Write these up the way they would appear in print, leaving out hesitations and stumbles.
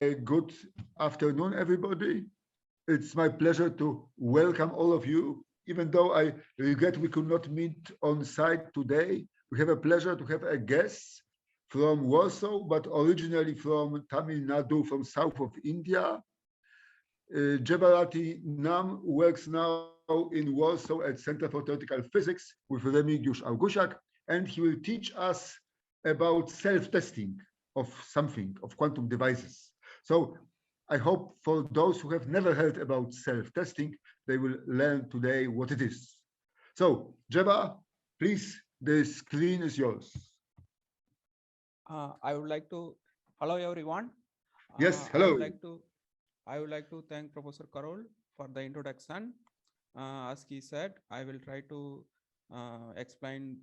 Good afternoon, everybody. It's my pleasure to welcome all of you. Even though I regret we could not meet on site today, we have a pleasure to have a guest from Warsaw, but originally from Tamil Nadu, from south of India. Jebarati Nam works now in Warsaw at Center for Theoretical Physics with Remigiusz Augusiak, and he will teach us about self-testing of something, of quantum devices. So I hope for those who have never heard about self-testing, they will learn today what it is. So, Jeba, please, the screen is yours. I would like to hello everyone. Yes, I would hello. like to thank Professor Karol for the introduction. As he said, I will try to explain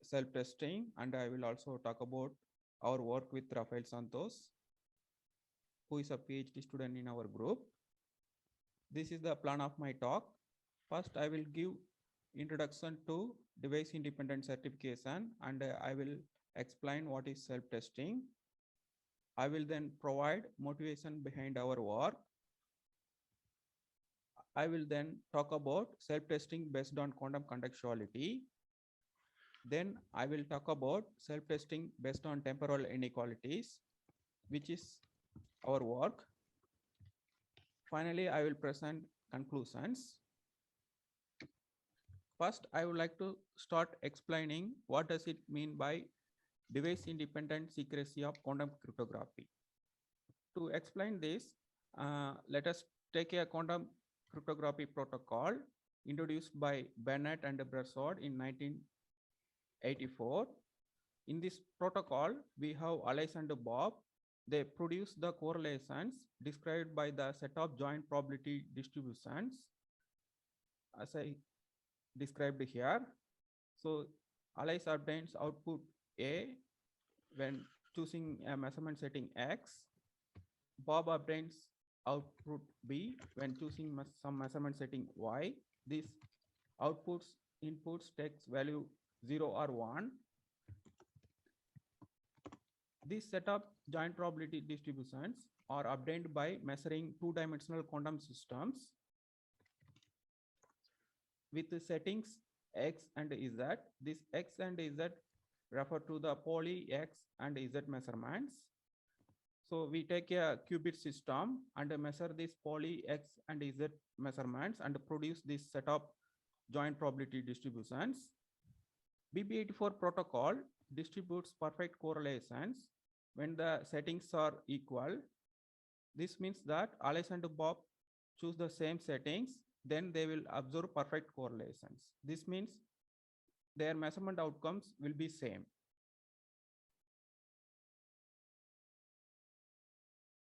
self-testing, and I will also talk about our work with Rafael Santos, who is a PhD student in our group. This is the plan of my talk. First, I will give introduction to device independent certification, and I will explain what is self-testing. I will then provide motivation behind our work. I will then talk about self-testing based on quantum contextuality. Then I will talk about self-testing based on temporal inequalities, which is our work. Finally, I will present conclusions. First, I would like to start explaining what does it mean by device independent secrecy of quantum cryptography. To explain this, let us take a quantum cryptography protocol introduced by Bennett and Brassard in 1984. In this protocol, we have Alice and Bob. They produce the correlations described by the set of joint probability distributions, as I described here. So Alice obtains output A when choosing a measurement setting X. Bob obtains output B when choosing some measurement setting Y. These inputs takes value 0 or 1. These set of joint probability distributions are obtained by measuring two-dimensional quantum systems with the settings X and Z. This X and Z refer to the poly X and Z measurements. So we take a qubit system and measure this poly X and Z measurements and produce this set of joint probability distributions. BB84 protocol distributes perfect correlations when the settings are equal. This means that Alice and Bob choose the same settings, then they will observe perfect correlations. This means their measurement outcomes will be same.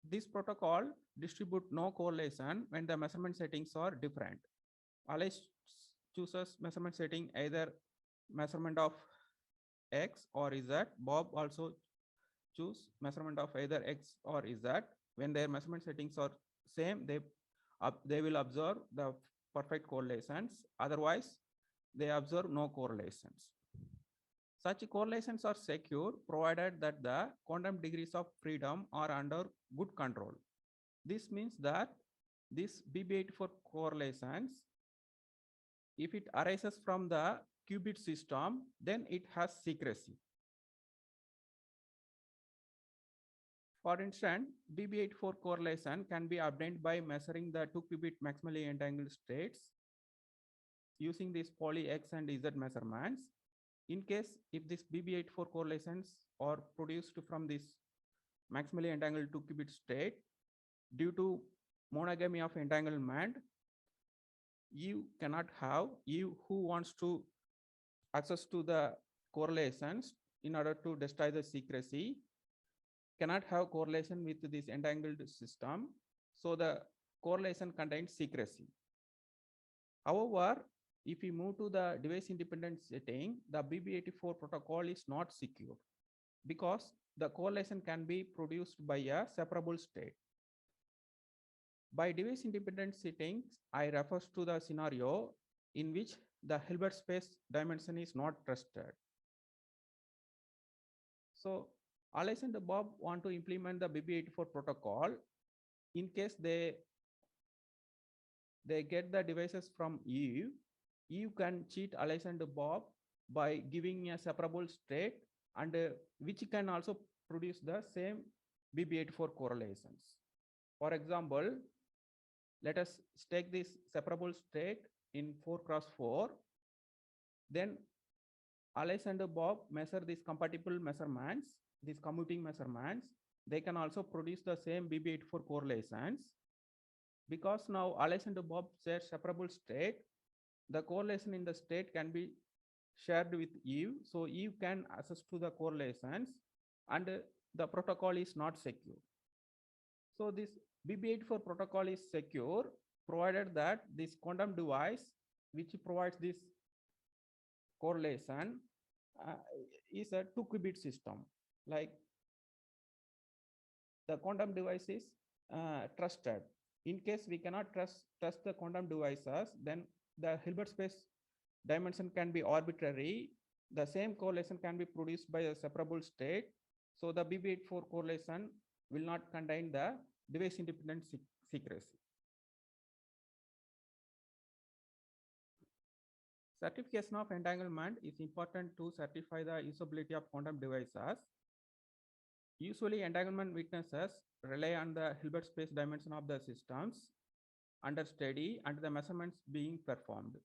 This protocol distribute no correlation when the measurement settings are different. Alice chooses measurement setting either measurement of X or Z. Bob also choose measurement of either X or Z. When their measurement settings are same, they will observe the perfect correlations. Otherwise, they observe no correlations. Such correlations are secure provided that the quantum degrees of freedom are under good control. This means that this BB84 correlations, if it arises from the qubit system, then it has secrecy. For instance, BB84 correlation can be obtained by measuring the 2-qubit maximally entangled states using these poly X and Z measurements. In case if this BB84 correlations are produced from this maximally entangled 2-qubit state, due to monogamy of entanglement, you cannot have, you who wants to access to the correlations in order to destroy the secrecy cannot have correlation with this entangled system. So the correlation contains secrecy. However, if we move to the device independent setting, the BB84 protocol is not secure because the correlation can be produced by a separable state. By device independent settings, I refers to the scenario in which the Hilbert space dimension is not trusted. So Alice and Bob want to implement the BB84 protocol. In case they get the devices from Eve, Eve can cheat Alice and Bob by giving a separable state and which can also produce the same BB84 correlations. For example, let us take this separable state in 4x4. Then Alice and Bob measure these compatible measurements, these commuting measurements. They can also produce the same BB84 correlations. Because now Alice and Bob share separable state, the correlation in the state can be shared with Eve. So Eve can access to the correlations and the protocol is not secure. So this BB84 protocol is secure provided that this quantum device which provides this correlation is a 2-qubit system. Like the quantum device is trusted. In case we cannot trust the quantum devices, then the Hilbert space dimension can be arbitrary. The same correlation can be produced by a separable state. So the BB84 correlation will not contain the device independent secrecy. Certification of entanglement is important to certify the usability of quantum devices. Usually, entanglement witnesses rely on the Hilbert space dimension of the systems under study and the measurements being performed.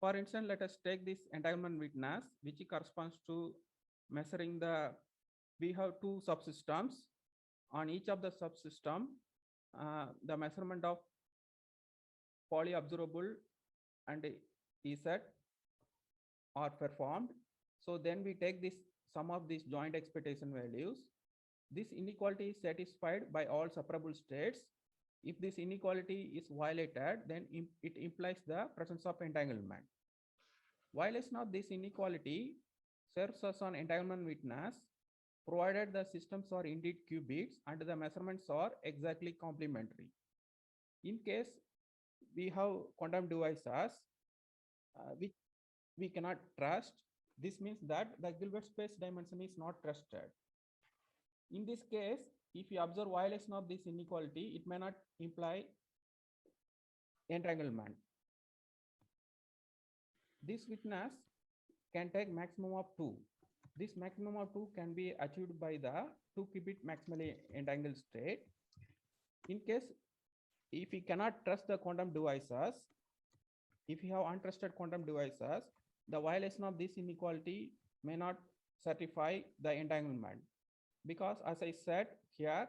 For instance, let us take this entanglement witness, which corresponds to measuring we have two subsystems. On each of the subsystem, the measurement of polyobservable and EZ are performed. So then we take this sum of these joint expectation values. This inequality is satisfied by all separable states. If this inequality is violated, then it implies the presence of entanglement. Violation of this inequality serves as an entanglement witness, provided the systems are indeed qubits and the measurements are exactly complementary. In case we have quantum devices which we cannot trust, this means that the Hilbert space dimension is not trusted. In this case, if you observe violation of this inequality, it may not imply entanglement. This witness can take maximum of 2. This maximum of 2 can be achieved by the 2-qubit maximally entangled state. In case, if we cannot trust the quantum devices, if we have untrusted quantum devices, the violation of this inequality may not certify the entanglement. Because as I said here,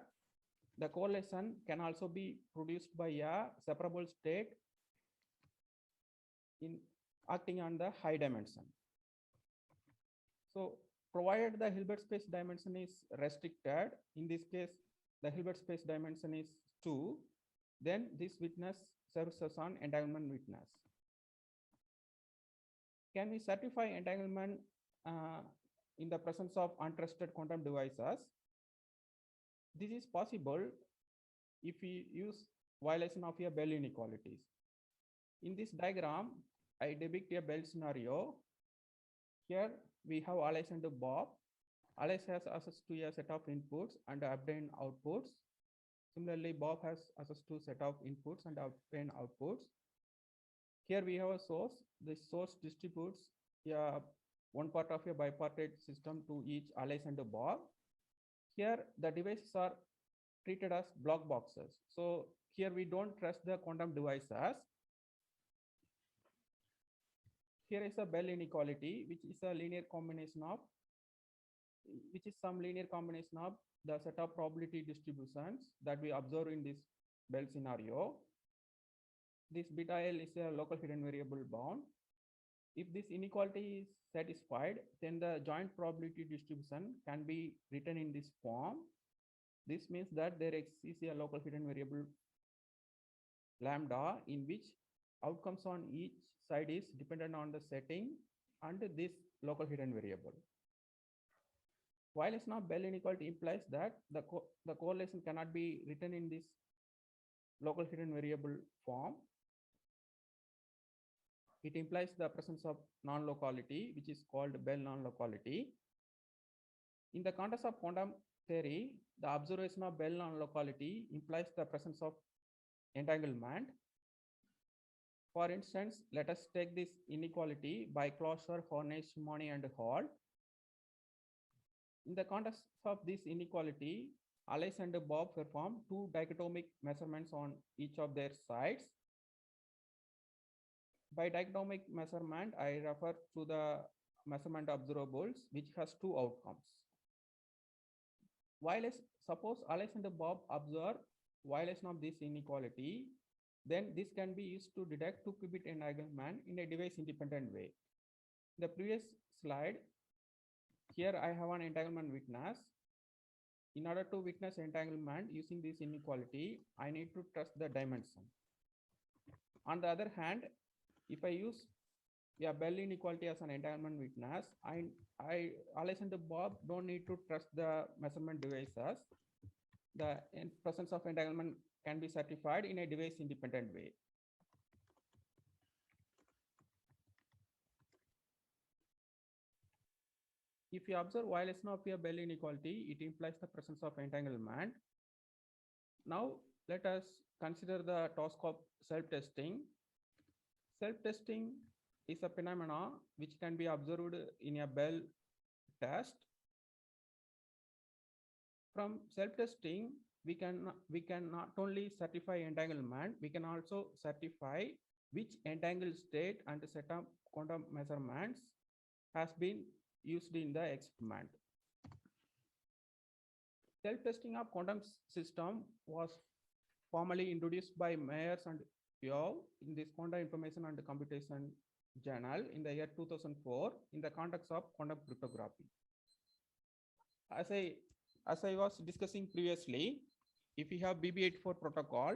the correlation can also be produced by a separable state in acting on the high dimension. So provided the Hilbert space dimension is restricted, in this case, the Hilbert space dimension is 2, then this witness serves as an entanglement witness. Can we certify entanglement in the presence of untrusted quantum devices? This is possible if we use violation of a Bell inequalities. In this diagram, I depict a Bell scenario. Here we have Alice and Bob. Alice has access to a set of inputs and obtained outputs. Similarly, Bob has access to a set of inputs and obtained outputs. Here we have a source. This source distributes one part of a bipartite system to each Alice and Bob. Here the devices are treated as block boxes. So here we don't trust the quantum devices. Here is a Bell inequality, which is a linear combination of, some linear combination of the set of probability distributions that we observe in this Bell scenario. This beta L is a local hidden variable bound. If this inequality is satisfied, then the joint probability distribution can be written in this form. This means that there exists a local hidden variable lambda in which outcomes on each side is dependent on the setting and this local hidden variable. Violation of Bell inequality implies that the correlation cannot be written in this local hidden variable form. It implies the presence of non-locality, which is called Bell non-locality. In the context of quantum theory, the observation of Bell non-locality implies the presence of entanglement. For instance, let us take this inequality by Closure, Horney, Shimoni, and Hall. In the context of this inequality, Alice and Bob perform two dichotomic measurements on each of their sides. By dichotomic measurement, I refer to the measurement observables, which has two outcomes. Suppose Alice and Bob observe violation of this inequality, then this can be used to detect two-qubit entanglement in a device-independent way. In the previous slide, here I have an entanglement witness. In order to witness entanglement using this inequality, I need to trust the dimension. On the other hand, if I use Bell inequality as an entanglement witness, Alice and Bob don't need to trust the measurement devices. The presence of entanglement can be certified in a device-independent way. If you observe violation of a Bell inequality, it implies the presence of entanglement. Now, let us consider the task of self-testing. Self-testing is a phenomenon which can be observed in a Bell test. From self-testing, we can not only certify entanglement, we can also certify which entangled state and set of quantum measurements has been used in the experiment. Self-testing of quantum system was formally introduced by Myers and Yeo in this Quantum Information and Computation journal in the year 2004 in the context of quantum cryptography. As I was discussing previously, if you have BB84 protocol,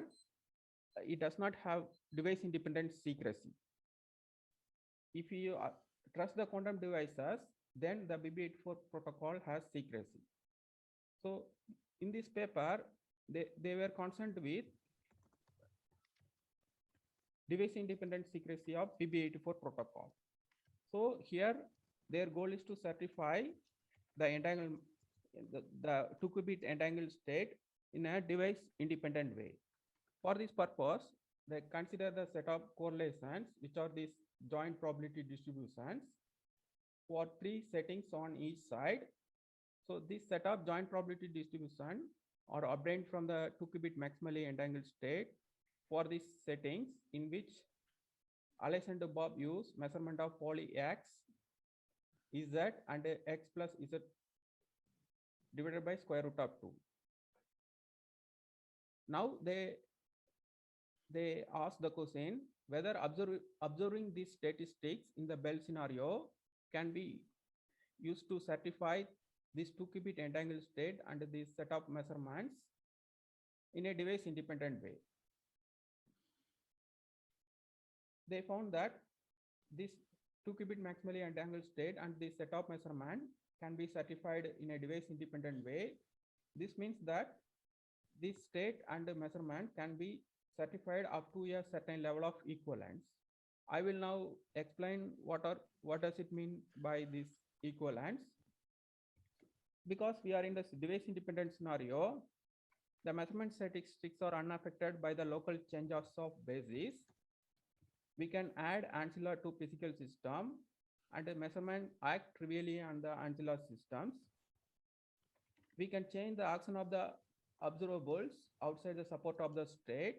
it does not have device-independent secrecy. If you trust the quantum devices, then the BB84 protocol has secrecy. So in this paper, they were concerned with device-independent secrecy of BB84 protocol. So here, their goal is to certify the two-qubit entangled state in a device-independent way. For this purpose, they consider the set of correlations, which are these joint probability distributions for 3 settings on each side. So this set of joint probability distribution are obtained from the two-qubit maximally entangled state for these settings in which Alice and Bob use measurement of poly X, Z, and X plus Z divided by square root of 2. Now they ask the question whether observing these statistics in the Bell scenario can be used to certify this two-qubit entangled state and this set of measurements in a device-independent way. They found that this two-qubit maximally entangled state and this set of measurement can be certified in a device-independent way. This means that this state and the measurement can be certified up to a certain level of equivalence. I will now explain what does it mean by this equivalence. Because we are in the device-independent scenario, the measurement statistics are unaffected by the local changes of basis. We can add ancilla to physical system and the measurement act trivially on the ancilla systems. We can change the action of the observables outside the support of the state.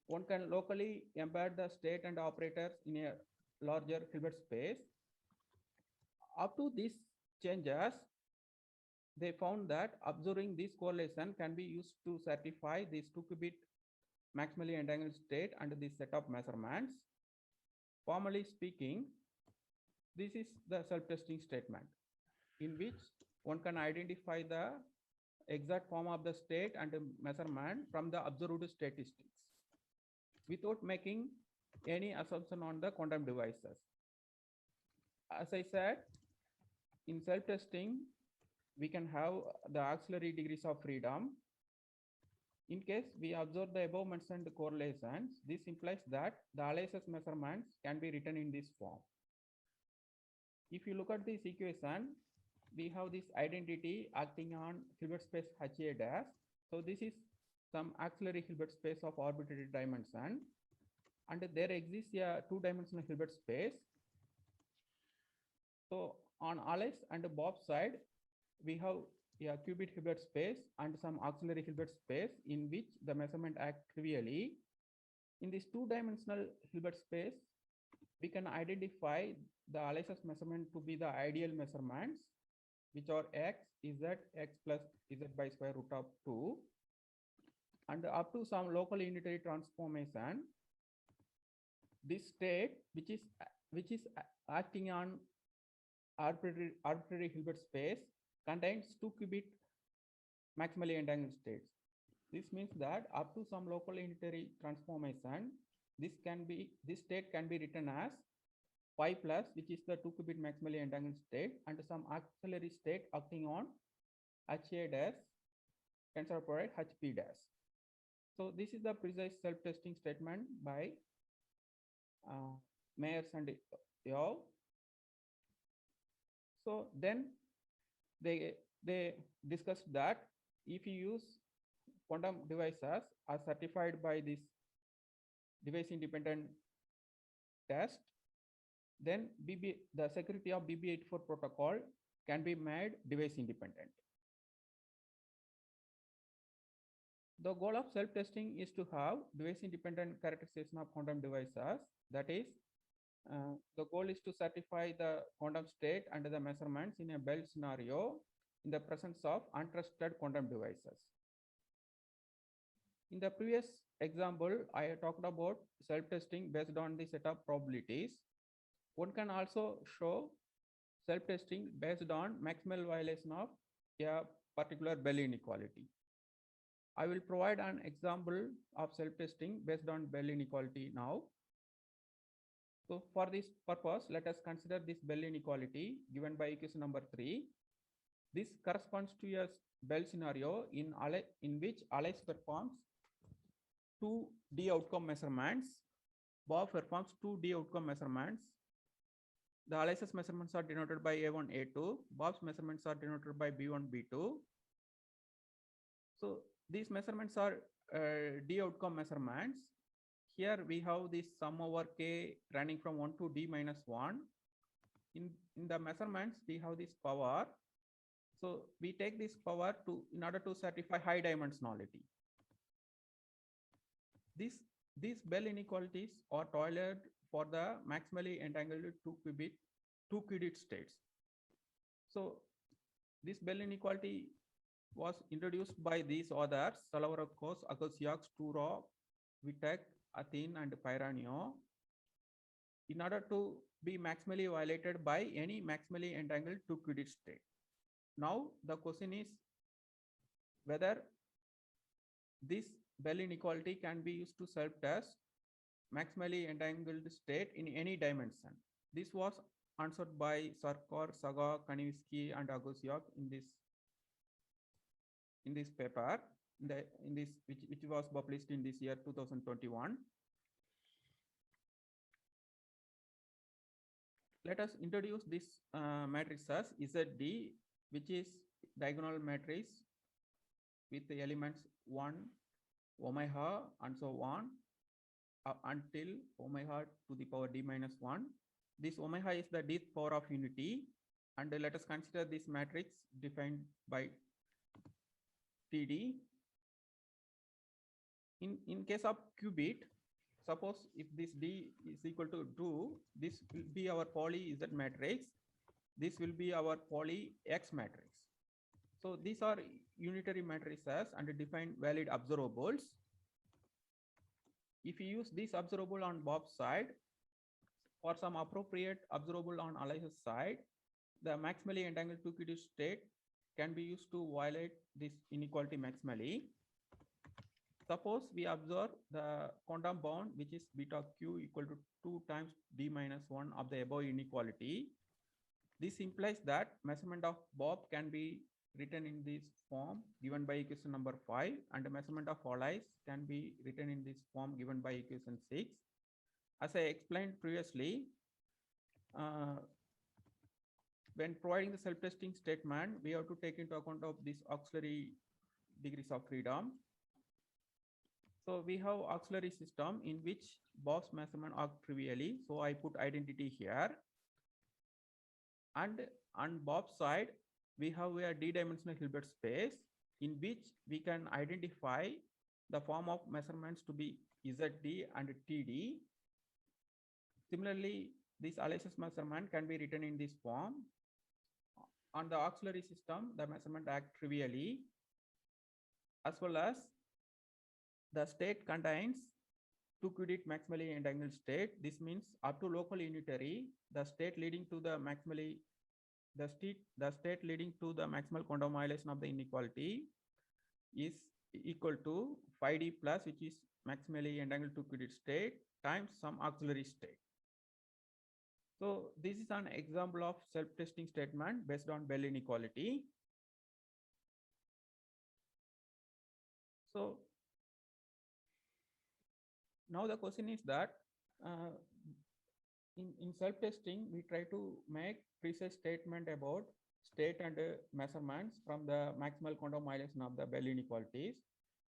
One can locally embed the state and operators in a larger Hilbert space. Up to these changes, they found that observing this correlation can be used to certify this two-qubit maximally entangled state and this set of measurements. Formally speaking, this is the self-testing statement in which one can identify the exact form of the state and the measurement from the observed statistics without making any assumption on the quantum devices. As I said, in self-testing, we can have the auxiliary degrees of freedom. In case we observe the above mentioned correlations, this implies that the Alice's measurements can be written in this form. If you look at this equation, we have this identity acting on Hilbert space HA dash. So this is some auxiliary Hilbert space of arbitrary dimension, and there exists a two-dimensional Hilbert space. So on Alice and Bob's side, we have a qubit Hilbert space and some auxiliary Hilbert space in which the measurement act trivially. In this two-dimensional Hilbert space, we can identify the Alice's measurement to be the ideal measurements, which are x, z, x plus z by square root of 2, and up to some local unitary transformation. This state, which is acting on arbitrary Hilbert space, contains two qubit maximally entangled states. This means that up to some local unitary transformation, this state can be written as phi plus, which is the two qubit maximally entangled state, and some auxiliary state acting on HA dash tensor product HP dash. So this is the precise self-testing statement by Mayers and Yao. So then they discussed that if you use quantum devices are certified by this device independent test, then the security of BB84 protocol can be made device independent. The goal of self-testing is to have device independent characterization of quantum devices. That is, the goal is to certify the quantum state and the measurements in a Bell scenario in the presence of untrusted quantum devices. In the previous example, I talked about self-testing based on the set of probabilities. One can also show self-testing based on maximal violation of a particular Bell inequality. I will provide an example of self-testing based on Bell inequality now. So for this purpose, let us consider this Bell inequality given by equation number 3. This corresponds to a Bell scenario in which Alice performs 2D outcome measurements. Bob performs 2D outcome measurements. The Alice's measurements are denoted by A1, A2. Bob's measurements are denoted by B1, B2. So these measurements are D outcome measurements. Here we have this sum over K running from 1 to D minus 1. In the measurements, we have this power. So we take this power in order to certify high dimensionality. These Bell inequalities are tailored for the maximally entangled two qubit states. So this Bell inequality was introduced by these authors, Salavrakos, Agasiak, Sturov, Vitek, Athene, and Pyranio, in order to be maximally violated by any maximally entangled two qubit state. Now the question is whether this Bell inequality can be used to self-test maximally entangled state in any dimension. This was answered by Sarkar, Saga, Kanevsky, and Agasiak in this paper, which was published in this year 2021. Let us introduce this matrix as ZD, which is diagonal matrix with the elements 1, omega, and so on, until omega to the power D minus 1. This omega is the dth power of unity, and let us consider this matrix defined by TD. In case of qubit, suppose if this D is equal to 2, this will be our poly Z matrix. This will be our poly X matrix. So these are unitary matrices and define valid observables. If you use this observable on Bob's side, for some appropriate observable on Alice's side, the maximally entangled two qubit state can be used to violate this inequality maximally. Suppose we observe the quantum bound, which is beta q equal to 2 times D minus 1 of the above inequality. This implies that measurement of Bob can be written in this form given by equation number 5, and the measurement of Alice can be written in this form given by equation 6. As I explained previously, when providing the self-testing statement, we have to take into account of these auxiliary degrees of freedom. So we have auxiliary system in which Bob's measurement are trivially. So I put identity here. And on Bob's side, we have a d-dimensional Hilbert space in which we can identify the form of measurements to be ZD and TD. Similarly, this Alice's measurement can be written in this form. On the auxiliary system, the measurement act trivially, as well as the state contains two qubit maximally entangled state. This means up to local unitary, the state leading to the maximally, the state leading to the maximal quantum annihilation of the inequality is equal to phi d plus, which is maximally entangled two qubit state times some auxiliary state. So this is an example of self-testing statement based on Bell inequality. So now the question is that in self-testing, we try to make precise statement about state and measurements from the maximal quantum annihilation of the Bell inequalities,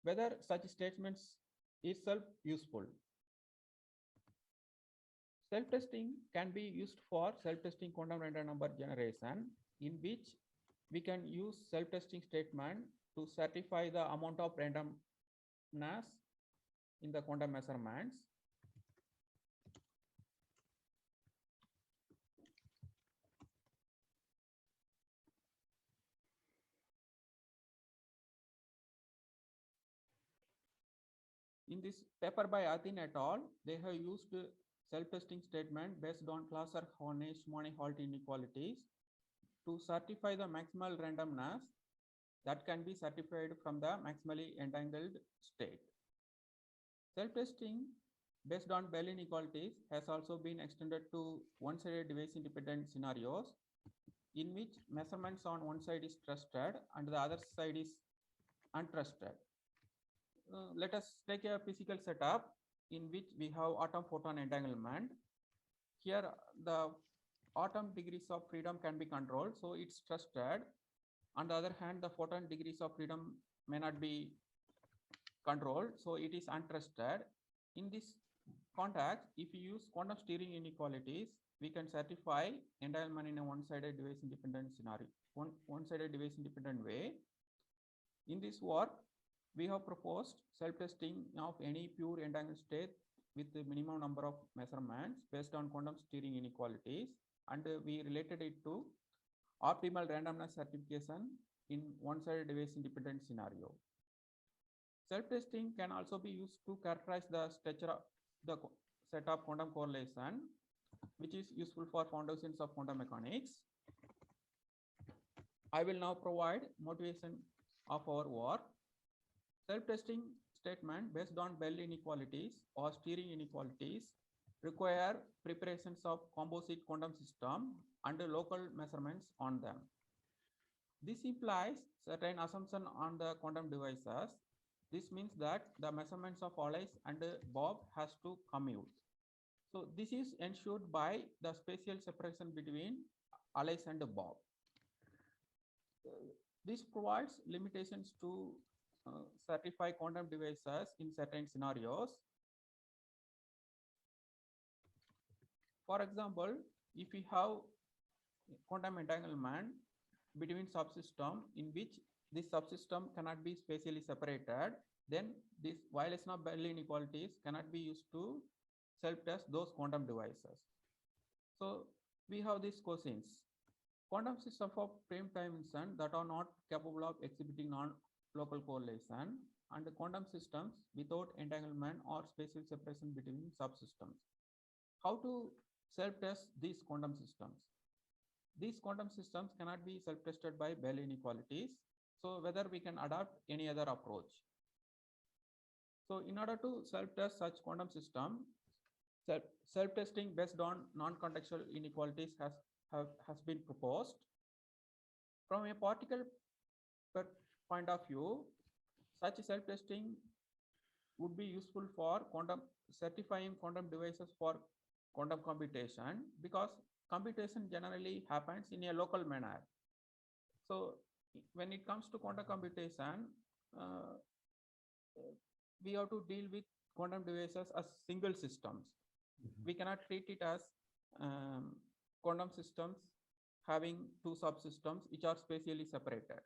whether such statements itself useful. Self-testing can be used for self-testing quantum random number generation, in which we can use self-testing statement to certify the amount of randomness in the quantum measurements. In this paper by Atin et al., they have used self-testing statement based on Classer-Hornish-Money-Holt inequalities to certify the maximal randomness that can be certified from the maximally entangled state. Self-testing based on Bell inequalities has also been extended to one-sided device independent scenarios in which measurements on one side is trusted and the other side is untrusted. Let us take a physical setup in which we have atom-photon entanglement. Here, the atom degrees of freedom can be controlled, so it's trusted. On the other hand, the photon degrees of freedom may not be controlled, so it is untrusted. In this context, if you use quantum steering inequalities, we can certify entanglement in a one-sided device independent scenario, one-sided device independent way. In this work, we have proposed self-testing of any pure entangled state with the minimum number of measurements based on quantum steering inequalities, and we related it to optimal randomness certification in one-sided device independent scenario. Self-testing can also be used to characterize the structure of the set of quantum correlation, which is useful for foundations of quantum mechanics. I will now provide motivation of our work. Self-testing statement based on Bell inequalities or steering inequalities require preparations of composite quantum system and local measurements on them. This implies certain assumption on the quantum devices. This means that the measurements of Alice and Bob has to commute. So this is ensured by the spatial separation between Alice and Bob. This provides limitations to certify quantum devices in certain scenarios. For example, if we have quantum entanglement between subsystem in which this subsystem cannot be spatially separated, then this violation of Bell inequalities cannot be used to self-test those quantum devices. So we have these questions. Quantum systems of prime dimension that are not capable of exhibiting non-local correlation, and quantum systems without entanglement or spatial separation between subsystems. How to self-test these quantum systems? These quantum systems cannot be self-tested by Bell inequalities. So whether we can adopt any other approach. So in order to self-test such quantum system, self-testing based on non-contextual inequalities has been proposed. From a particle point of view, such self-testing would be useful for certifying quantum devices for quantum computation, because computation generally happens in a local manner. So when it comes to quantum computation, uh, we have to deal with quantum devices as single systems. We cannot treat it as um, quantum systems having two subsystems which are spatially separated.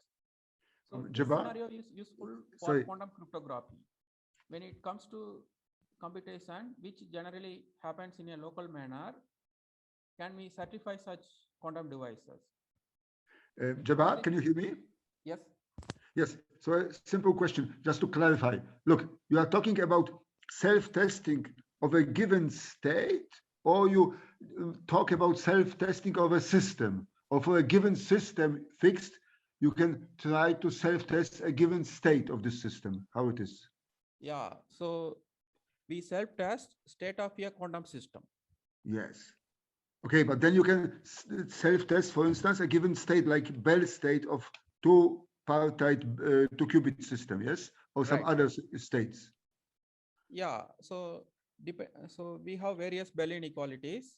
So this Jabbar, scenario is useful for sorry, quantum cryptography. When it comes to computation, which generally happens in a local manner, can we certify such quantum devices? Jabbar, can you hear me? Yes. Yes. So a simple question, just to clarify. Look, you are talking about self-testing of a given state, or you talk about self-testing of a system, or for a given system fixed, you can try to self-test a given state of the system, how it is. Yeah. So we self-test state of a quantum system. Yes. Okay, but then you can self-test, for instance, a given state like Bell state of two-partite, two-qubit system, yes, or some Right. other states. Yeah. So we have various Bell inequalities.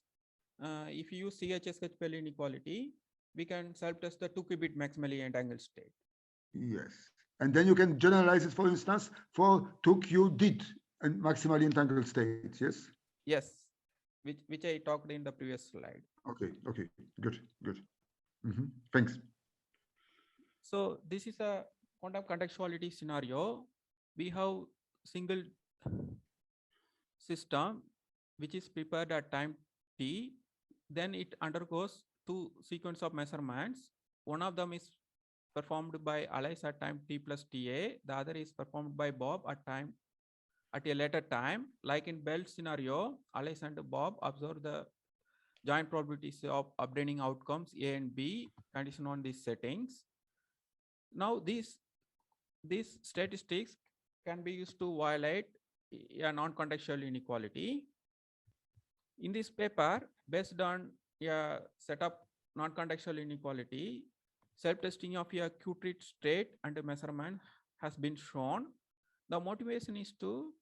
If you use CHSH Bell inequality, we can self-test the two-qubit Maxwellian entangled state. Yes, and then you can generalize it, for instance, for two-qubit and maximally entangled states. Yes. Yes, which I talked in the previous slide. Okay. Okay. Good. Good. Thanks. So this is a quantum contextuality scenario. We have single system which is prepared at time t. Then it undergoes two sequence of measurements. One of them is performed by Alice at time t plus ta. The other is performed by Bob at a later time. Like in Bell scenario, Alice and Bob observe the joint probabilities of obtaining outcomes A and B condition on these settings. Now these statistics can be used to violate a non-contextual inequality. In this paper, based on a set of non-contextual inequality, self-testing of a Q-treat state and measurement has been shown. The motivation is to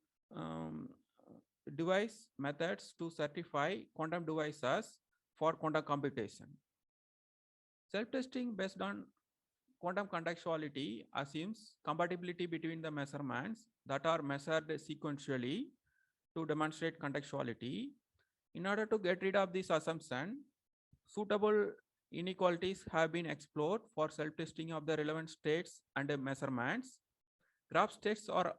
devise methods to certify quantum devices for quantum computation. Self-testing based on quantum contextuality assumes compatibility between the measurements that are measured sequentially to demonstrate contextuality. In order to get rid of this assumption, suitable inequalities have been explored for self-testing of the relevant states and measurements. Graph states are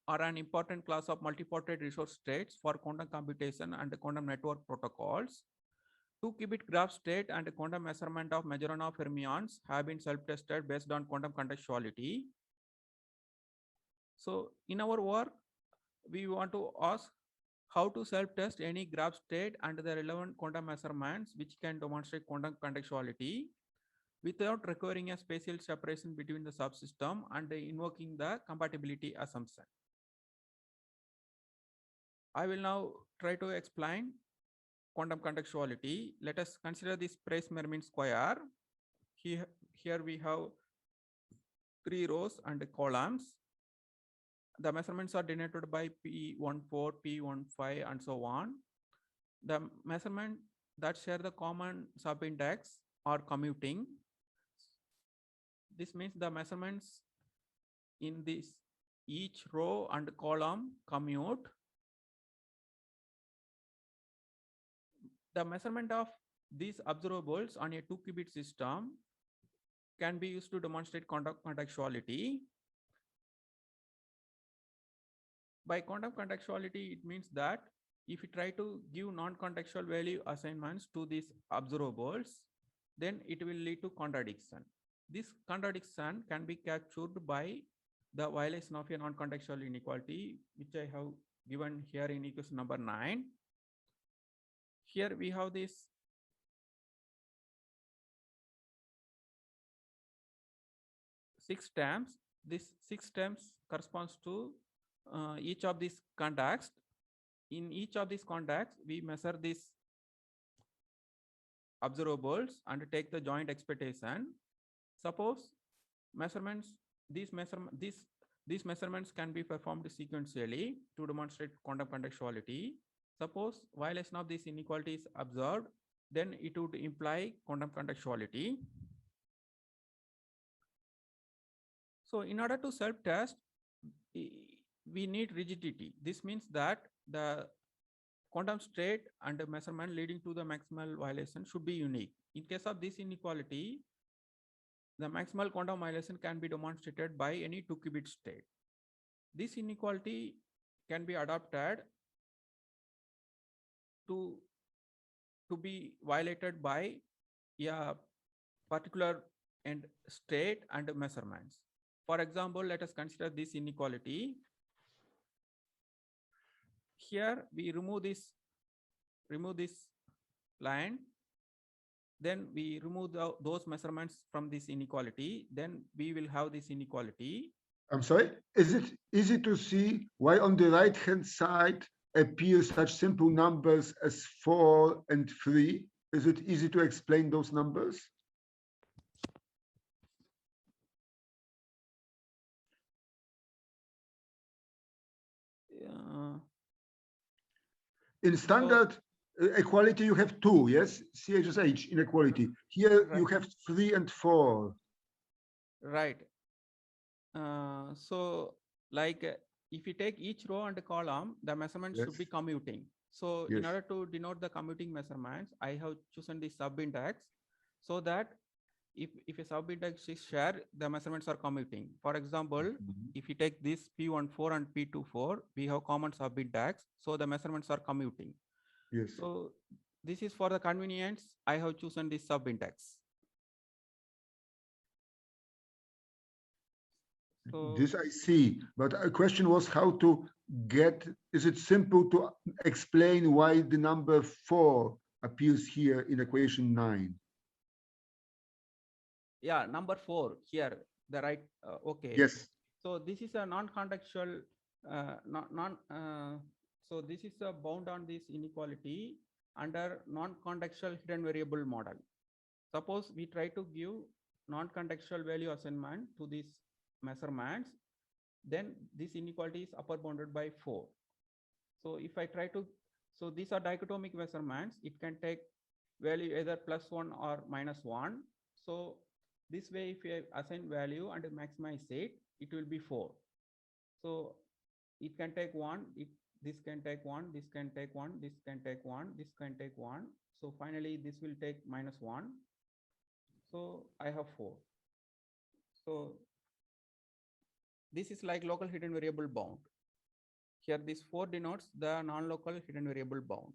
an important class of multi-ported resource states for quantum computation and quantum network protocols. Two-qubit graph state and quantum measurement of Majorana fermions have been self-tested based on quantum contextuality. So in our work, we want to ask how to self-test any graph state and the relevant quantum measurements which can demonstrate quantum contextuality without requiring a spatial separation between the subsystem and invoking the compatibility assumption. I will now try to explain quantum contextuality. Let us consider this Price-Mermin square. Here we have 3 rows and columns. The measurements are denoted by P14, P15, and so on. The measurement that share the common subindex are commuting. This means the measurements in this each row and column commute. The measurement of these observables on a 2-qubit system can be used to demonstrate quantum contextuality. By quantum contextuality, it means that if you try to give non-contextual value assignments to these observables, then it will lead to contradiction. This contradiction can be captured by the violation of a non-contextual inequality, which I have given here in equation number 9. Here we have this six terms. This 6 terms corresponds to each of these contacts. In each of these contacts, we measure these observables and take the joint expectation. Suppose these measurements can be performed sequentially to demonstrate quantum contextuality. Suppose violation of this inequality is observed, then it would imply quantum contextuality. So in order to self-test, we need rigidity. This means that the quantum state and the measurement leading to the maximal violation should be unique. In case of this inequality, the maximal quantum violation can be demonstrated by any 2-qubit state. This inequality can be adapted to be violated by a particular and state and measurements. For example, let us consider this inequality. Here we remove this line, then we remove those measurements from this inequality, then we will have this inequality. I'm sorry, is it easy to see why on the right hand side appear such simple numbers as 4 and 3? Is it easy to explain those numbers? In standard equality, you have 2, yes? CHSH inequality. Here right. You have 3 and 4. Right. So like if you take each row and column, the measurements should be commuting. So in order to denote the commuting measurements, I have chosen the sub-index so that if a sub-index is shared, the measurements are commuting. For example, if you take this P14 and P24, we have common sub-index, so the measurements are commuting. Yes. So this is for the convenience, I have chosen this sub-index. So, this I see, but a question was how to get, is it simple to explain why the number 4 appears here in equation 9? Yeah, number 4 here, the right, okay. Yes. So this is a non-contextual, so this is a bound on this inequality under non-contextual hidden variable model. Suppose we try to give non-contextual value assignment to these measurements, then this inequality is upper bounded by 4. So if I try to, so these are dichotomic measurements, it can take value either +1 or -1. So this way, if you assign value and maximize it, it will be 4. So it can take 1, this can take 1, this can take 1, this can take 1, this can take 1. So finally, this will take -1. So I have 4. So this is like local hidden variable bound. Here, this 4 denotes the non-local hidden variable bound.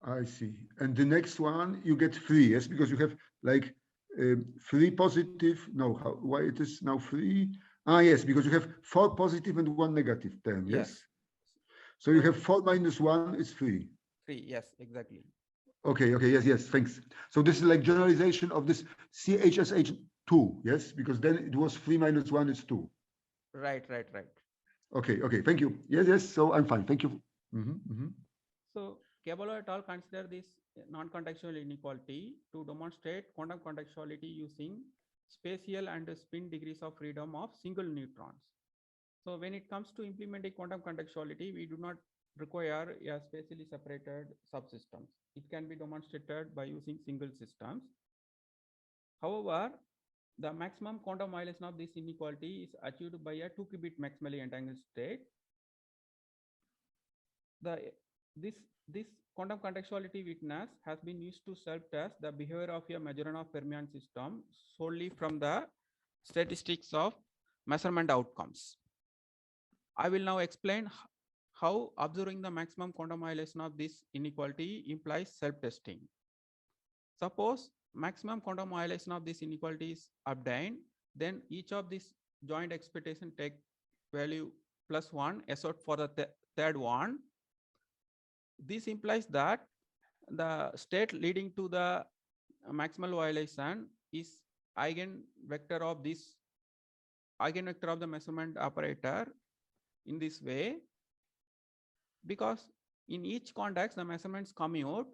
I see. And the next one, you get 3, yes? Because you have like 3 positive. No, why it is now 3? Ah, yes, because you have 4 positive and 1 negative term, yes? So you have 4 minus 1 is 3. 3, yes, exactly. Okay, yes, thanks. So this is like generalization of this CHSH2, yes? Because then it was 3 minus 1 is 2. Right. Okay, thank you. Yes, so I'm fine, thank you. So Caballero et al. Consider this non-contextual inequality to demonstrate quantum contextuality using spatial and spin degrees of freedom of single neutrons. So when it comes to implementing quantum contextuality, we do not require a spatially separated subsystems. It can be demonstrated by using single systems. However, the maximum quantum violation of this inequality is achieved by a 2-qubit maximally entangled state. This quantum contextuality witness has been used to self-test the behavior of a Majorana fermion system solely from the statistics of measurement outcomes. I will now explain how observing the maximum quantum violation of this inequality implies self-testing. Suppose maximum quantum violation of this inequality is obtained, then each of these joint expectation take value +1, assert for the third one. This implies that the state leading to the maximal violation is eigenvector of the measurement operator in this way, because in each context the measurements commute.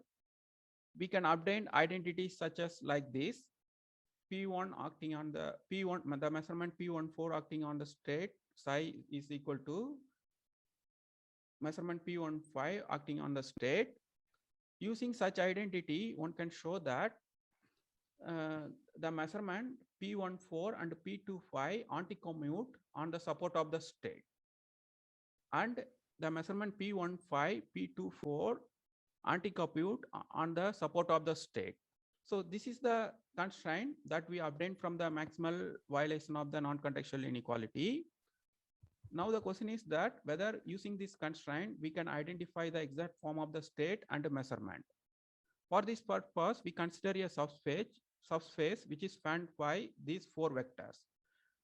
We can obtain identities such as like this: P1 acting on the the measurement P14 acting on the state psi is equal to measurement P15 acting on the state. Using such identity, one can show that the measurement P14 and P25 anti-commute on the support of the state, and the measurement P15, P24 anti-commute on the support of the state. So this is the constraint that we obtained from the maximal violation of the non-contextual inequality. Now the question is that whether using this constraint, we can identify the exact form of the state and the measurement. For this purpose, we consider a subspace which is spanned by these four vectors.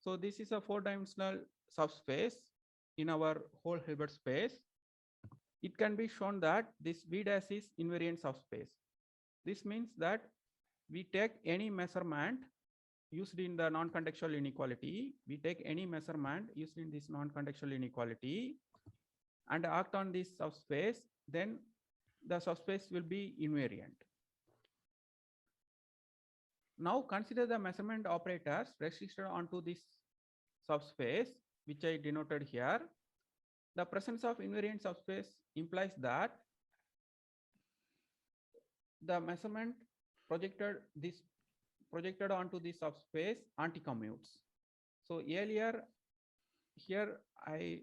So this is a four-dimensional subspace in our whole Hilbert space. It can be shown that this V dash is invariant subspace. This means that we take any measurement used in the non-contextual inequality. We take any measurement used in this non-contextual inequality and act on this subspace, then the subspace will be invariant. Now consider the measurement operators restricted onto this subspace, which I denoted here. The presence of invariant subspace implies that the measurement projected onto the subspace anti-commutes. So earlier here I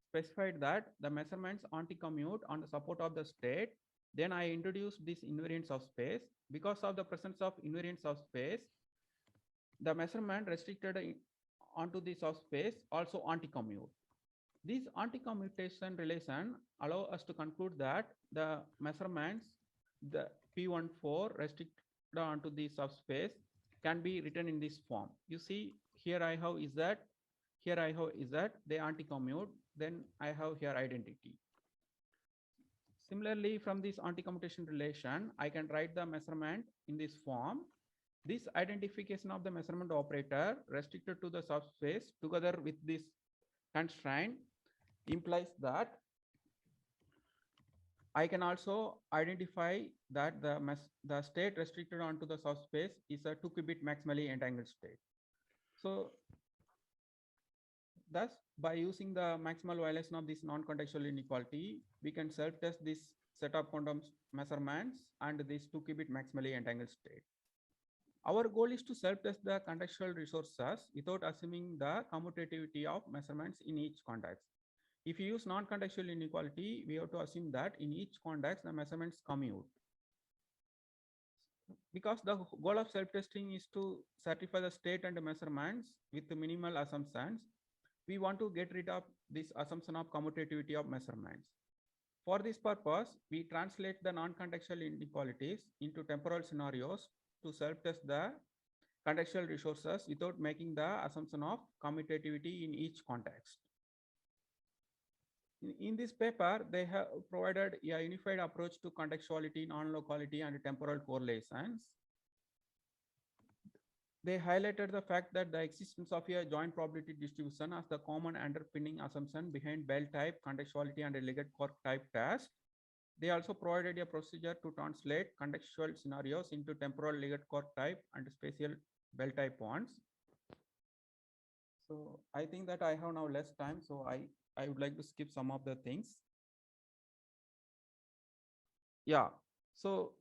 specified that the measurements anti-commute on the support of the state. Then I introduced this invariant subspace. Because of the presence of invariant subspace, the measurement restricted onto the subspace also anti-commute. This anti-commutation relation allow us to conclude that the measurements, the P14 restricted onto the subspace, can be written in this form. You see, here I have Z, here I have Z, they anti-commute, then I have here identity. Similarly, from this anti-commutation relation, I can write the measurement in this form. This identification of the measurement operator restricted to the subspace together with this constraint implies that I can also identify that the state restricted onto the subspace is a 2-qubit maximally entangled state. So thus, by using the maximal violation of this non-contextual inequality, we can self-test this set of quantum measurements and this 2-qubit maximally entangled state. Our goal is to self-test the contextual resources without assuming the commutativity of measurements in each context. If you use non-contextual inequality, we have to assume that in each context, the measurements commute. Because the goal of self-testing is to certify the state and the measurements with the minimal assumptions, we want to get rid of this assumption of commutativity of measurements. For this purpose, we translate the non-contextual inequalities into temporal scenarios to self-test the contextual resources without making the assumption of commutativity in each context. In this paper, they have provided a unified approach to contextuality, non-locality, and temporal correlations. They highlighted the fact that the existence of a joint probability distribution as the common underpinning assumption behind Bell-type contextuality and a Liggett-Quirk type test. They also provided a procedure to translate contextual scenarios into temporal Liggett-Quirk type and spatial Bell-type ones. So I think that I have now less time, so I would like to skip some of the things. Yeah, so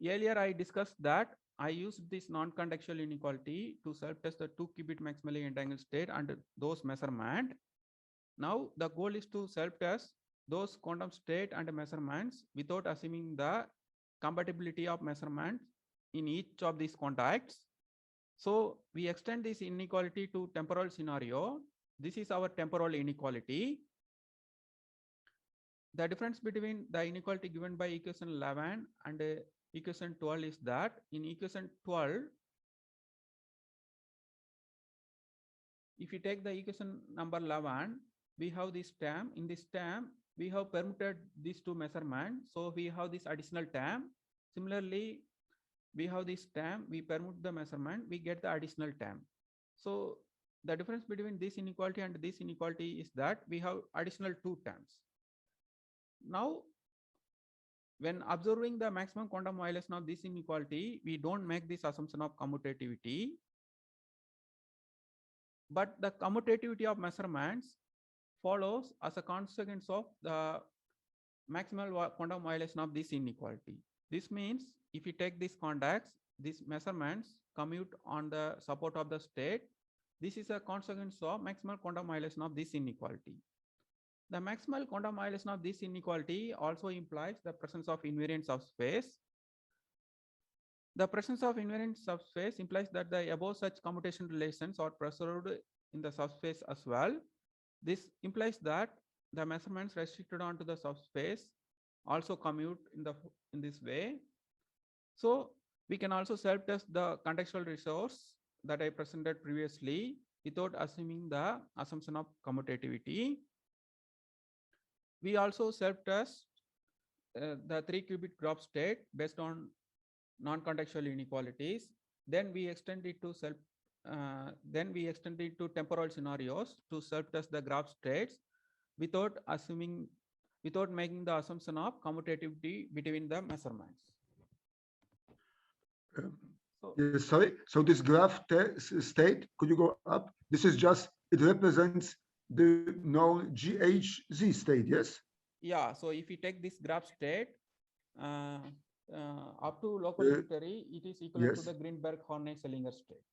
earlier I discussed that I used this non-contextual inequality to self-test the 2-qubit maximally entangled state and those measurement. Now the goal is to self-test those quantum state and measurements without assuming the compatibility of measurements in each of these contexts. So we extend this inequality to temporal scenario. This is our temporal inequality. The difference between the inequality given by equation 11 and equation 12 is that in equation 12, if you take the equation number 11, we have this term. In this term, we have permuted these two measurements. So we have this additional term. Similarly, we have this term, we permute the measurement, we get the additional term. So the difference between this inequality and this inequality is that we have additional two terms. Now, when observing the maximum quantum violation of this inequality, we don't make this assumption of commutativity, but the commutativity of measurements follows as a consequence of the maximal quantum violation of this inequality. This means if you take these contacts, these measurements commute on the support of the state. This is a consequence of maximal quantum violation of this inequality. The maximal quantum violation of this inequality also implies the presence of invariance of space. The presence of invariant subspace implies that the above such commutation relations are preserved in the subspace as well. This implies that the measurements restricted onto the subspace also commute in this way. So we can also self-test the contextual resource that I presented previously without assuming the assumption of commutativity. We also self-test the 3-qubit graph state based on non-contextual inequalities. Then we extend it to temporal scenarios to self-test the graph states without making the assumption of commutativity between the measurements. Yes, sorry. So this graph state, could you go up? This is just, it represents the known GHZ state, yes? Yeah, so if you take this graph state, up to local unitary, it is equivalent to the Greenberg-Horney-Selinger state.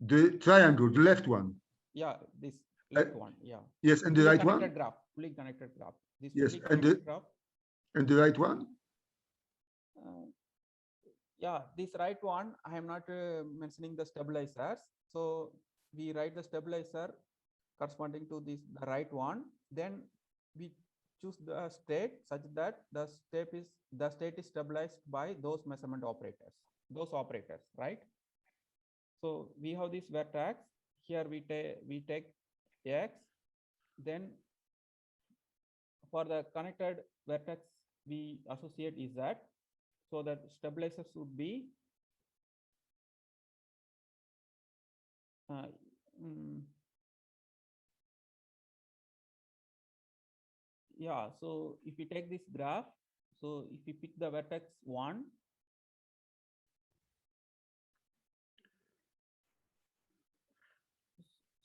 The triangle, the left one. Yeah, this left one, yeah. Yes, and the right one? Fully connected graph. This yes, and the right one? Yeah, this right one, I am not mentioning the stabilizers. So we write the stabilizer corresponding to the right one. Then we choose the state such that the state is stabilized by those measurement operators, right? So we have this vertex. Here we take x. Then for the connected vertex, we associate z. So that stabilizers would be yeah, so if we take this graph, so if we pick the vertex 1,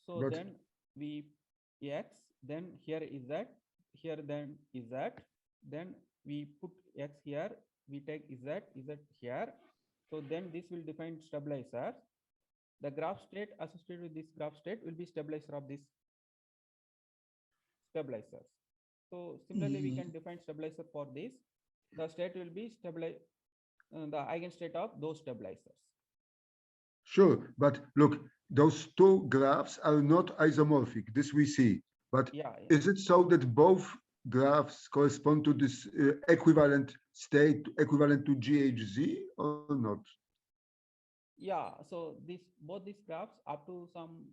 so then we x, then here is z, here then is z, then we put x here, we take z here. So then this will define stabilizer. The graph state associated with this graph state will be stabilizer of this stabilizers. So similarly, we can define stabilizer for this. The state will be the eigenstate of those stabilizers. Sure, but look, those two graphs are not isomorphic. This we see. But is it so that both graphs correspond to this equivalent state, equivalent to GHZ, or not? Yeah, so both these graphs up to some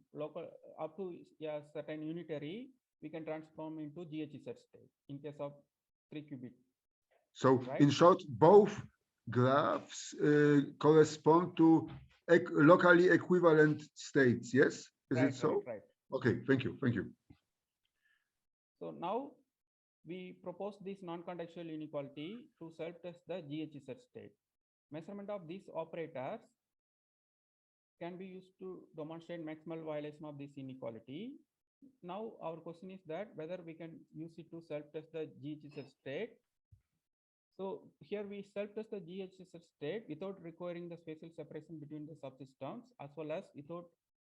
certain unitary, we can transform into GHZ state in case of 3-qubit. So in short, both graphs correspond to locally equivalent states, yes? Is it so? Right. Okay, thank you. So now we propose this non-contextual inequality to self-test the GHZ state. Measurement of these operators can be used to demonstrate maximal violation of this inequality. Now our question is that whether we can use it to self-test the GHZ state. So here we self-test the GHZ state without requiring the spatial separation between the subsystems, as well as without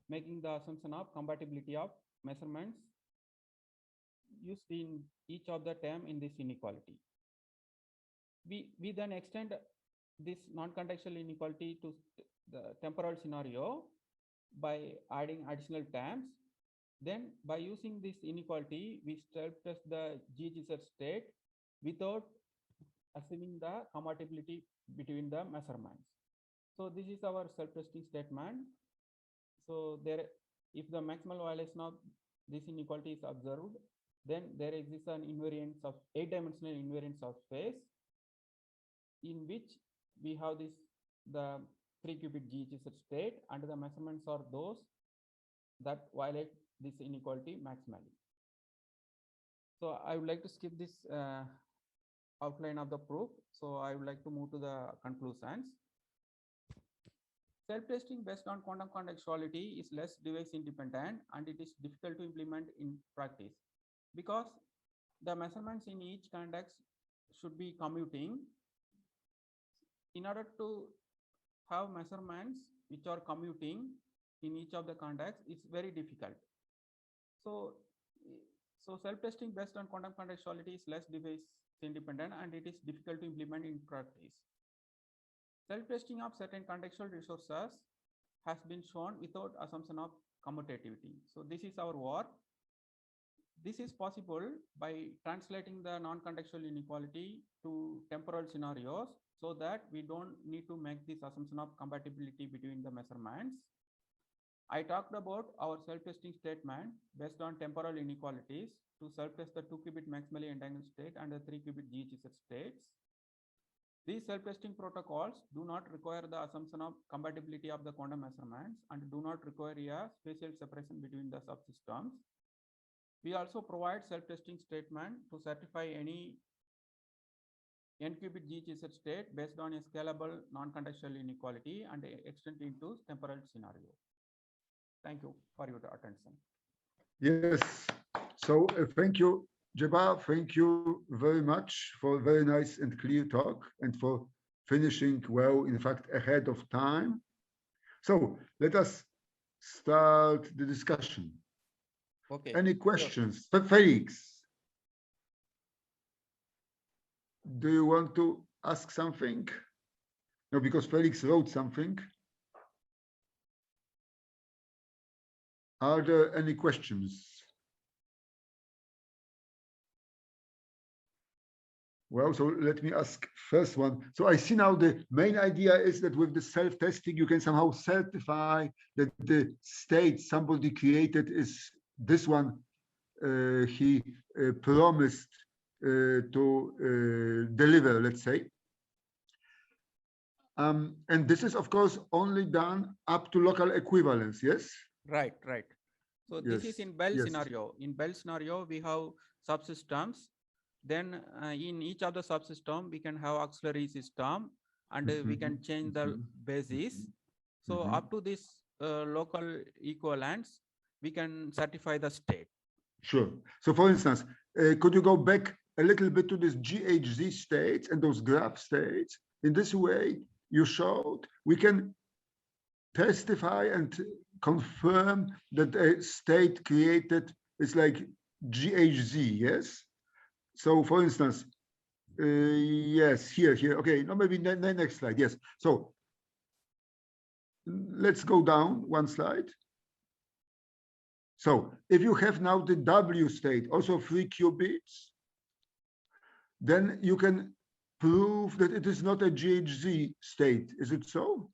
making the assumption of compatibility of measurements used in each of the term in this inequality. We then extend this non-contextual inequality to the temporal scenario by adding additional terms. Then by using this inequality, we self-test the GHZ state without assuming the compatibility between the measurements. So this is our self-testing statement. So if the maximal violation of this inequality is observed, then there exists an invariance of 8-dimensional invariance of space in which we have the 3-qubit GHZ state, and the measurements are those that violate this inequality maximally. So I would like to skip this outline of the proof. So I would like to move to the conclusions. Self-testing based on quantum contextuality is less device independent, and it is difficult to implement in practice because the measurements in each context should be commuting. In order to have measurements which are commuting in each of the contacts, it's very difficult. So, self-testing based on quantum contextuality is less device independent and it is difficult to implement in practice. Self-testing of certain contextual resources has been shown without assumption of commutativity. So this is our work. This is possible by translating the non-contextual inequality to temporal scenarios so that we don't need to make this assumption of compatibility between the measurements. I talked about our self-testing statement based on temporal inequalities to self-test the 2-qubit maximally entangled state and the 3-qubit GHZ states. These self-testing protocols do not require the assumption of compatibility of the quantum measurements and do not require a spatial separation between the subsystems. We also provide self-testing statement to certify any n-qubit GHZ state based on a scalable non-contextual inequality and extend into temporal scenario. Thank you for your attention. Yes. So thank you, Jeba. Thank you very much for a very nice and clear talk and for finishing well, in fact, ahead of time. So let us start the discussion. Okay. Any questions? Sure. Felix, do you want to ask something? No, because Felix wrote something. Are there any questions? Well, so let me ask first one. So I see now the main idea is that with the self-testing, you can somehow certify that the state somebody created is this one he promised to deliver, let's say. And this is, of course, only done up to local equivalence, yes? Right. So yes. This is in Bell scenario. In Bell scenario, we have subsystems. Then in each of the subsystem, we can have auxiliary system and we can change the basis. So up to this local equivalence, we can certify the state. Sure. So for instance, could you go back a little bit to this GHZ states and those graph states? In this way, you showed we can testify and confirm that a state created is like GHZ, yes? So for instance, yes, here, okay, no, maybe next slide, yes. So let's go down one slide. So if you have now the W state, also 3 qubits, then you can prove that it is not a GHZ state. Is it so?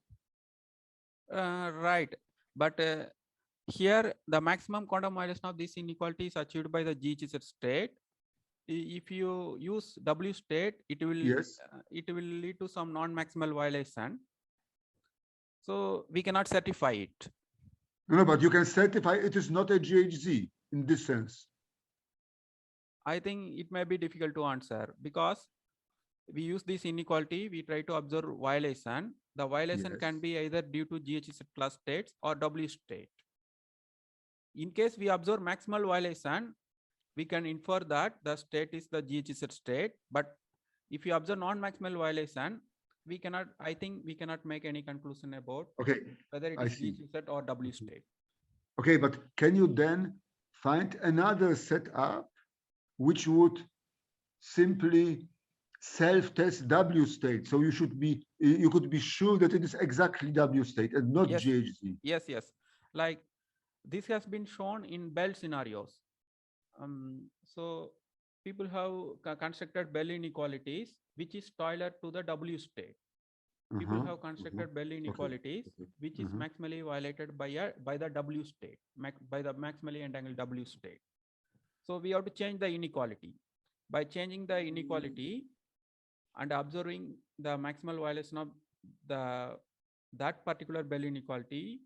Right. But here, the maximum quantum violation of this inequality is achieved by the GHZ state. If you use W state, it will lead to some non-maximal violation. So we cannot certify it. No, but you can certify it is not a GHZ in this sense. I think it may be difficult to answer because we use this inequality, we try to observe violation. The violation can be either due to GHZ plus states or W state. In case we observe maximal violation, we can infer that the state is the GHZ state. But if you observe non-maximal violation, we cannot, I think we cannot make any conclusion about whether it is GHZ or W state. Okay, but can you then find another setup which would simply self-test W state? So you could be sure that it is exactly W state and not GHZ. Yes. Like this has been shown in Bell scenarios. So people have constructed Bell inequalities, which is tailored to the W state. People have constructed Bell inequalities, which is maximally violated by the W state, by the maximally entangled W state. So we have to change the inequality. By changing the inequality and observing the maximal violation of that particular Bell inequality,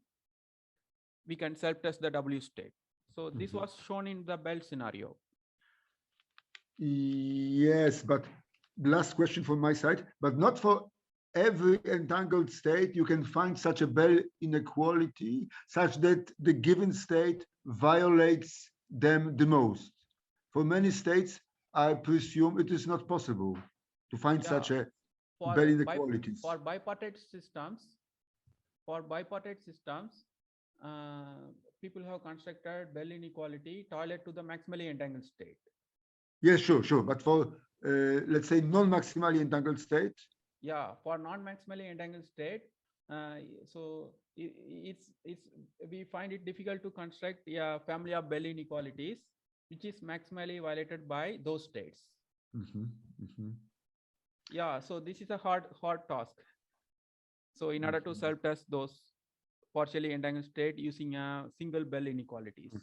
we can self-test the W state. So this was shown in the Bell scenario. Yes, but last question from my side, but not for every entangled state you can find such a Bell inequality such that the given state violates them the most. For many states, I presume it is not possible. to find Yeah. such a For Bell bi- inequalities. for bipartite systems, people have constructed Bell inequality toilet to the maximally entangled state. Yes, sure. But for let's say non-maximally entangled state, Yeah, for non-maximally entangled state, so it's we find it difficult to construct a family of Bell inequalities which is maximally violated by those states. Yeah, so this is a hard task. So in order to self-test those partially entangled state using a single Bell inequalities.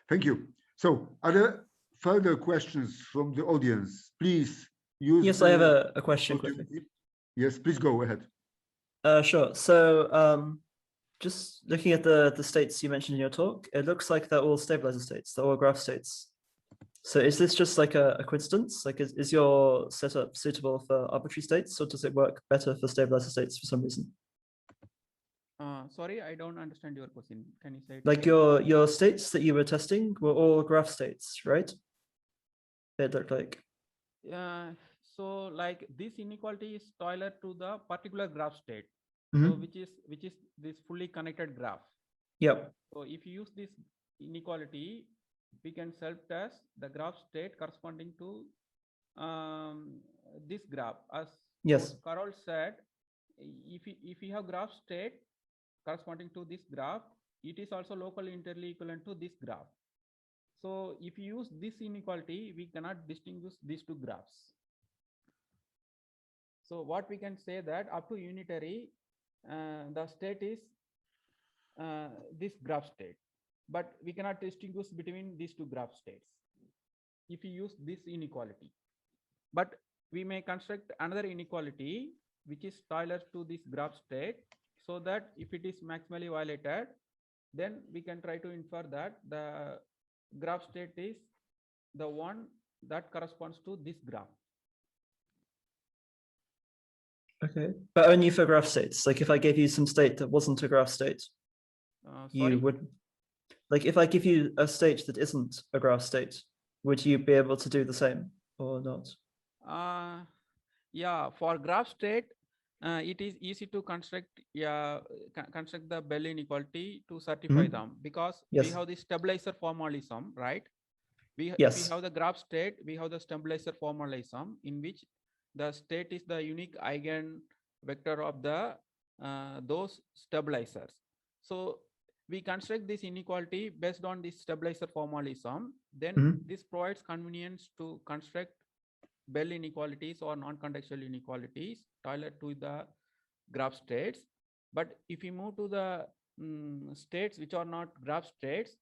Thank you. So are there further questions from the audience? Please use. Yes, I have a question quickly. Yes, please go ahead. Sure. So just looking at the states you mentioned in your talk, it looks like they're all stabilizer states, they're all graph states. So is this just like a coincidence? Like is your setup suitable for arbitrary states, or does it work better for stabilizer states for some reason? Sorry, I don't understand your question. Can you say it Like again? your states that you were testing were all graph states, right? It looked like. So like this inequality is tailored to the particular graph state, Mhm. so which is this fully connected graph. Yep. So if you use this inequality, we can self-test the graph state corresponding to this graph. As Yes. Carol said, if you have graph state corresponding to this graph, it is also locally interly equivalent to this graph. So if you use this inequality, we cannot distinguish these two graphs. So what we can say that up to unitary, the state is this graph state, but we cannot distinguish between these two graph states if you use this inequality. But we may construct another inequality which is tailored to this graph state, so that if it is maximally violated, then we can try to infer that the graph state is the one that corresponds to this graph. Okay, but only for graph states. Like if I gave you some state that wasn't a graph state, Sorry? you would, like if I give you a state that isn't a graph state, would you be able to do the same or not? Yeah, for graph state, it is easy to construct the Bell inequality to certify them, because we Yes. have the stabilizer formalism, right? If Yes. we have the graph state, we have the stabilizer formalism in which the state is the unique eigen vector of the those stabilizers. So we construct this inequality based on this stabilizer formalism. Then this provides convenience to construct Bell inequalities or non-contextual inequalities tailored to the graph states. But if we move to the states which are not graph states,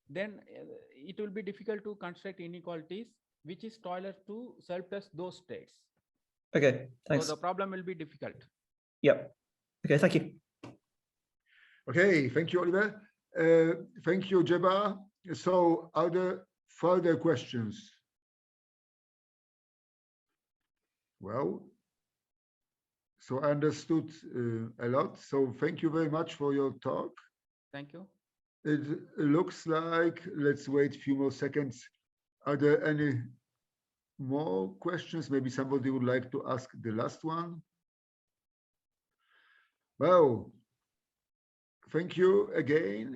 then it will be difficult to construct inequalities which is tailored to self-test those states. Okay, thanks. So the problem will be difficult. Yep. Okay, thank you. Okay, thank you, Oliver. Thank you, Jeba. So are there further questions? Well, so I understood a lot. So thank you very much for your talk. Thank you. It looks like, let's wait a few more seconds. Are there any more questions? Maybe somebody would like to ask the last one. Well, thank you again.